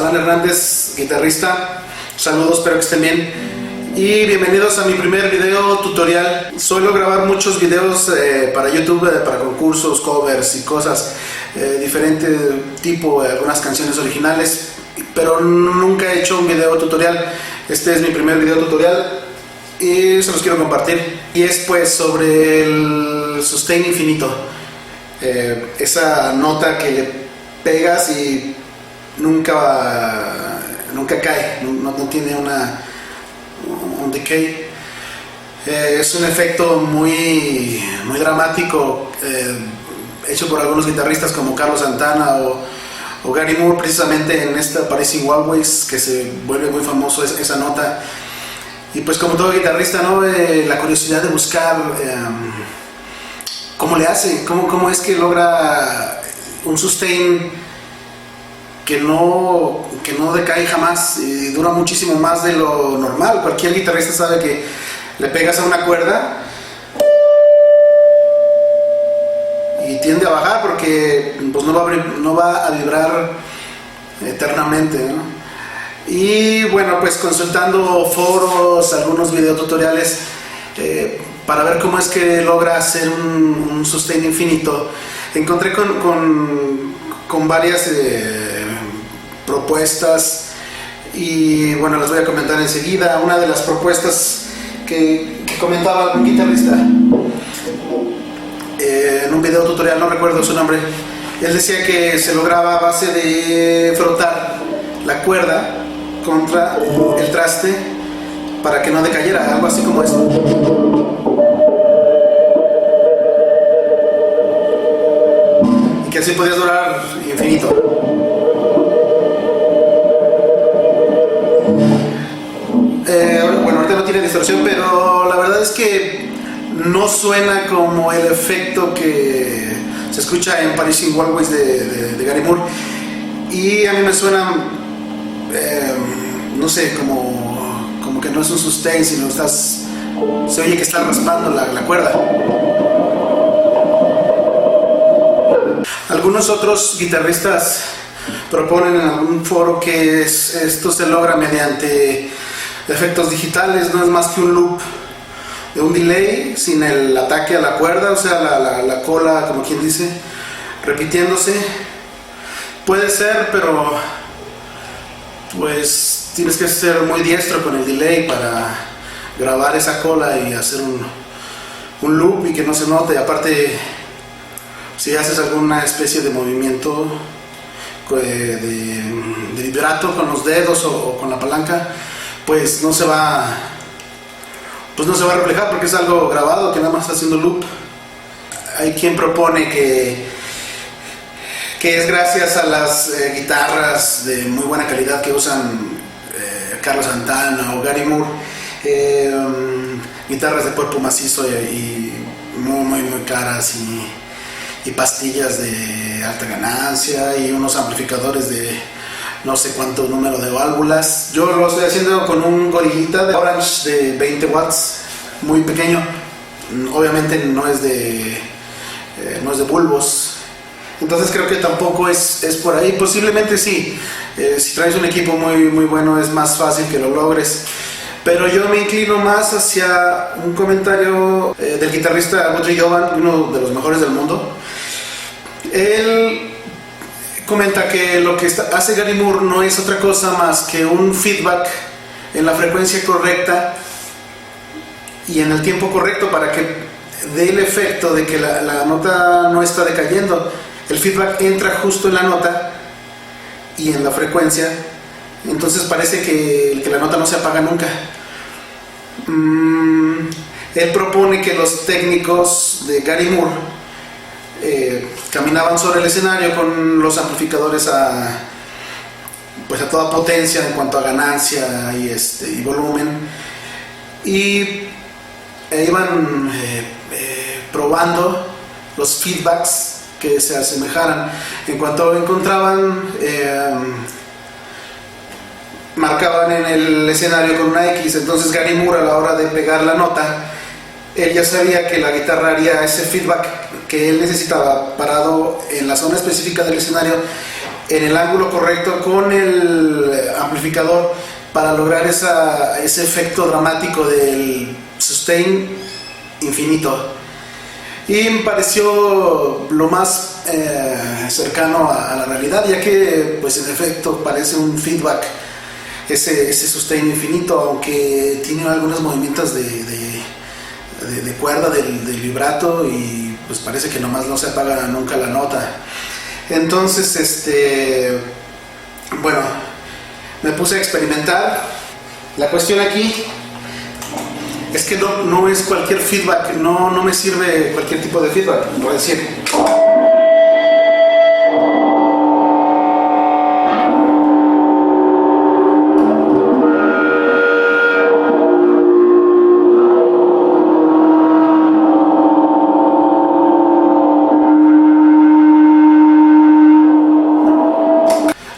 Alan Hernández, guitarrista. Saludos, espero que estén bien. Y bienvenidos a mi primer video tutorial. Suelo grabar muchos videos para YouTube, para concursos, covers y cosas diferente tipo, algunas canciones originales, pero nunca he hecho un video tutorial. Este es mi primer video tutorial y se los quiero compartir. Y es pues sobre el sustain infinito, esa nota que le pegas y nunca cae, no tiene un decay. Es un efecto muy dramático, hecho por algunos guitarristas como Carlos Santana o Gary Moore, precisamente en esta Paris Walways, que se vuelve muy famoso esa nota. Y pues como todo guitarrista, ¿no? La curiosidad de buscar cómo le hace, cómo es que logra un sustain que no decae jamás y dura muchísimo más de lo normal. Cualquier guitarrista sabe que le pegas a una cuerda y tiende a bajar porque pues no va a vibrar eternamente, ¿no? Y bueno, pues consultando foros, algunos videotutoriales para ver cómo es que logra hacer un sustain infinito, encontré con varias propuestas y bueno, las voy a comentar enseguida. Una de las propuestas que comentaba un guitarrista en un video tutorial, no recuerdo su nombre, él decía que se lograba a base de frotar la cuerda contra el traste para que no decayera, algo así como esto. Y que así podías durar infinito. Bueno, ahorita no tiene distorsión, pero la verdad es que no suena como el efecto que se escucha en Paris Walways de Gary Moore. Y a mí me suena, no sé, como que no es un sustain, sino se oye que está raspando la cuerda. Algunos otros guitarristas proponen en algún foro que esto se logra mediante efectos digitales, no es más que un loop de un delay sin el ataque a la cuerda, o sea, la cola, como quien dice, repitiéndose. Puede ser, pero pues tienes que ser muy diestro con el delay para grabar esa cola y hacer un loop y que no se note. Aparte, si haces alguna especie de movimiento de vibrato con los dedos o con la palanca, pues no se va a reflejar porque es algo grabado que nada más está haciendo loop. Hay quien propone que es gracias a las guitarras de muy buena calidad que usan Carlos Santana o Gary Moore, guitarras de cuerpo macizo y muy caras y pastillas de alta ganancia y unos amplificadores de no sé cuánto número de válvulas. Yo lo estoy haciendo con un gorillita de Orange de 20 watts, muy pequeño. Obviamente no es de bulbos. Entonces creo que tampoco es por ahí. Posiblemente sí. Si traes un equipo muy bueno es más fácil que lo logres. Pero yo me inclino más hacia un comentario del guitarrista Guthrie Govan, uno de los mejores del mundo. Él comenta que lo que hace Gary Moore no es otra cosa más que un feedback en la frecuencia correcta y en el tiempo correcto para que dé el efecto de que la nota no está decayendo. El feedback entra justo en la nota y en la frecuencia, entonces parece que la nota no se apaga nunca. Él propone que los técnicos de Gary Moore caminaban sobre el escenario con los amplificadores a toda potencia en cuanto a ganancia y volumen, y iban probando los feedbacks que se asemejaran. En cuanto encontraban, marcaban en el escenario con una X. Entonces Gary Moore, a la hora de pegar la nota, él ya sabía que la guitarra haría ese feedback que él necesitaba parado en la zona específica del escenario en el ángulo correcto con el amplificador para lograr ese efecto dramático del sustain infinito. Y me pareció lo más cercano a la realidad, ya que pues en efecto parece un feedback ese sustain infinito, aunque tiene algunos movimientos de cuerda del vibrato, y pues parece que nomás no se apaga nunca la nota. Entonces bueno, me puse a experimentar. La cuestión aquí es que no es cualquier feedback, no me sirve cualquier tipo de feedback. Voy a decir,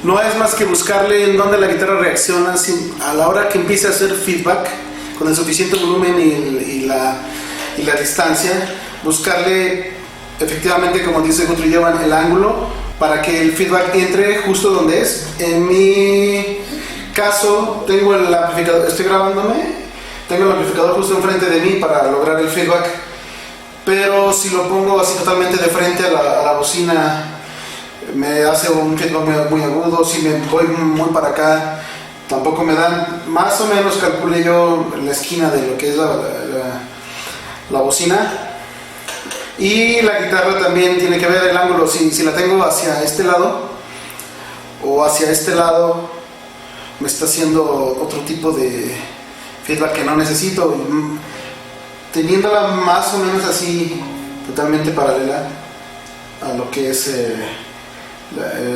no es más que buscarle en dónde la guitarra reacciona a la hora que empiece a hacer feedback con el suficiente volumen y la distancia, buscarle efectivamente, como dice Guthrie Jovan, el ángulo para que el feedback entre justo donde es. En mi caso tengo el amplificador, estoy grabándome, tengo el amplificador justo enfrente de mí para lograr el feedback, pero si lo pongo así totalmente de frente a la bocina, me hace un feedback muy agudo. Si me voy muy para acá, tampoco me dan. Más o menos calculé yo la esquina de lo que es la bocina. Y la guitarra también tiene que ver el ángulo. Si la tengo hacia este lado o hacia este lado, me está haciendo otro tipo de feedback que no necesito. Teniéndola más o menos así, totalmente paralela a lo que es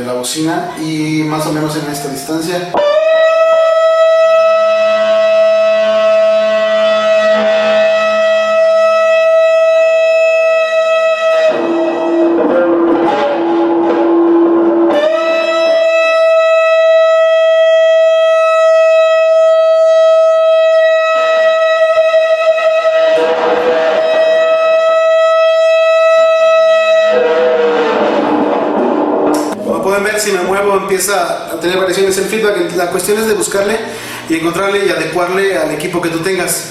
la bocina, y más o menos en esta distancia. Pueden ver, si me muevo empieza a tener variaciones el feedback. La cuestión es de buscarle y encontrarle y adecuarle al equipo que tú tengas.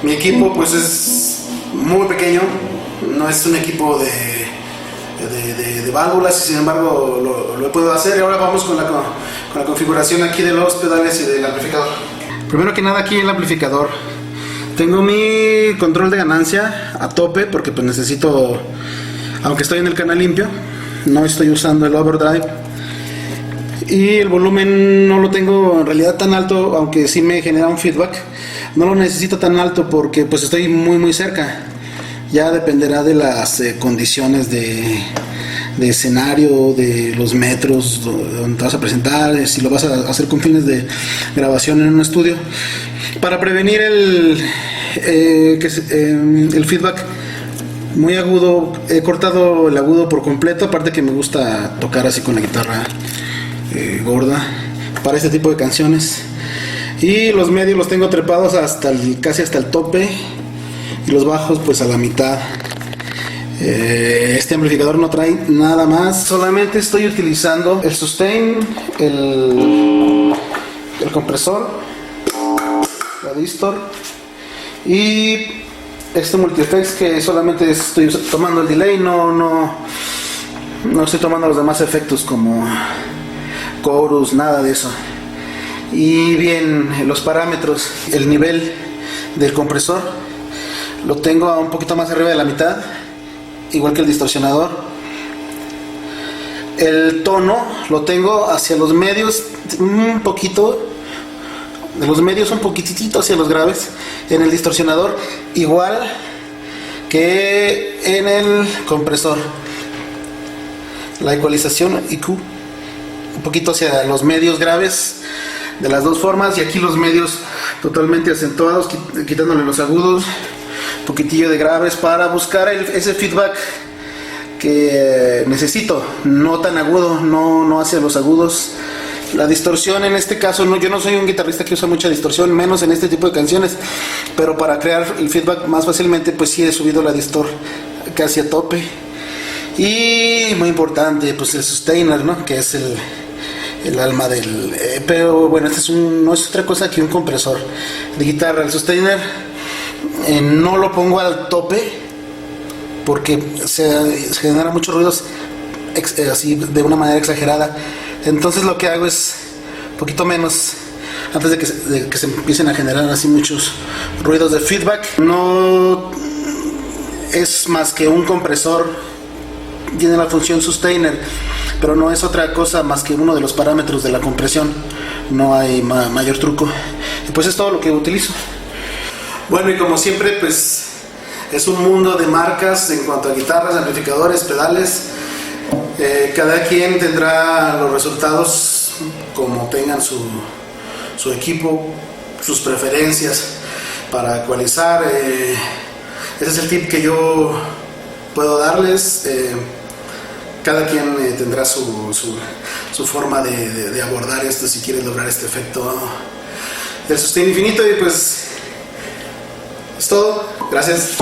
Mi equipo pues es muy pequeño, no es un equipo de válvulas, y sin embargo lo puedo hacer. Y ahora vamos con la configuración aquí de los pedales y del amplificador. Primero que nada, aquí en el amplificador tengo mi control de ganancia a tope, porque pues necesito, aunque estoy en el canal limpio, no estoy usando el overdrive, y el volumen no lo tengo en realidad tan alto, aunque sí me genera un feedback. No lo necesito tan alto porque pues estoy muy cerca. Ya dependerá de las condiciones de escenario, de los metros donde te vas a presentar, si lo vas a hacer con fines de grabación en un estudio. Para prevenir el feedback muy agudo, he cortado el agudo por completo. Aparte que me gusta tocar así con la guitarra gorda para este tipo de canciones. Y los medios los tengo trepados casi hasta el tope, y los bajos pues a la mitad. Este amplificador no trae nada más, solamente estoy utilizando el sustain, el compresor, la distor y este multi-effects, que solamente estoy tomando el delay. No estoy tomando los demás efectos como chorus, nada de eso. Y bien, los parámetros, el nivel del compresor lo tengo a un poquito más arriba de la mitad, igual que el distorsionador. El tono lo tengo hacia los medios, un poquito de los medios, un poquitito hacia los graves. En el distorsionador igual que en el compresor. La ecualización IQ un poquito hacia los medios graves de las dos formas, y aquí los medios totalmente acentuados, quitándole los agudos, un poquitillo de graves para buscar ese feedback que necesito, no tan agudo, no hacia los agudos. La distorsión en este caso, yo no soy un guitarrista que usa mucha distorsión, menos en este tipo de canciones, pero para crear el feedback más fácilmente pues sí he subido la distor casi a tope. Y muy importante, pues el sustainer, ¿no? Que es el alma del... pero bueno, no es otra cosa que un compresor de guitarra. El sustainer no lo pongo al tope porque se genera muchos ruidos así de una manera exagerada. Entonces lo que hago es un poquito menos, antes de que se empiecen a generar así muchos ruidos de feedback. No es más que un compresor, tiene la función sustainer, pero no es otra cosa más que uno de los parámetros de la compresión. No hay mayor truco. Y pues es todo lo que utilizo. Bueno, y como siempre, pues es un mundo de marcas en cuanto a guitarras, amplificadores, pedales. Cada quien tendrá los resultados como tengan su equipo, sus preferencias para ecualizar. Ese es el tip que yo puedo darles. Cada quien tendrá su forma de abordar esto si quiere lograr este efecto del sustain infinito. Y pues es todo. Gracias.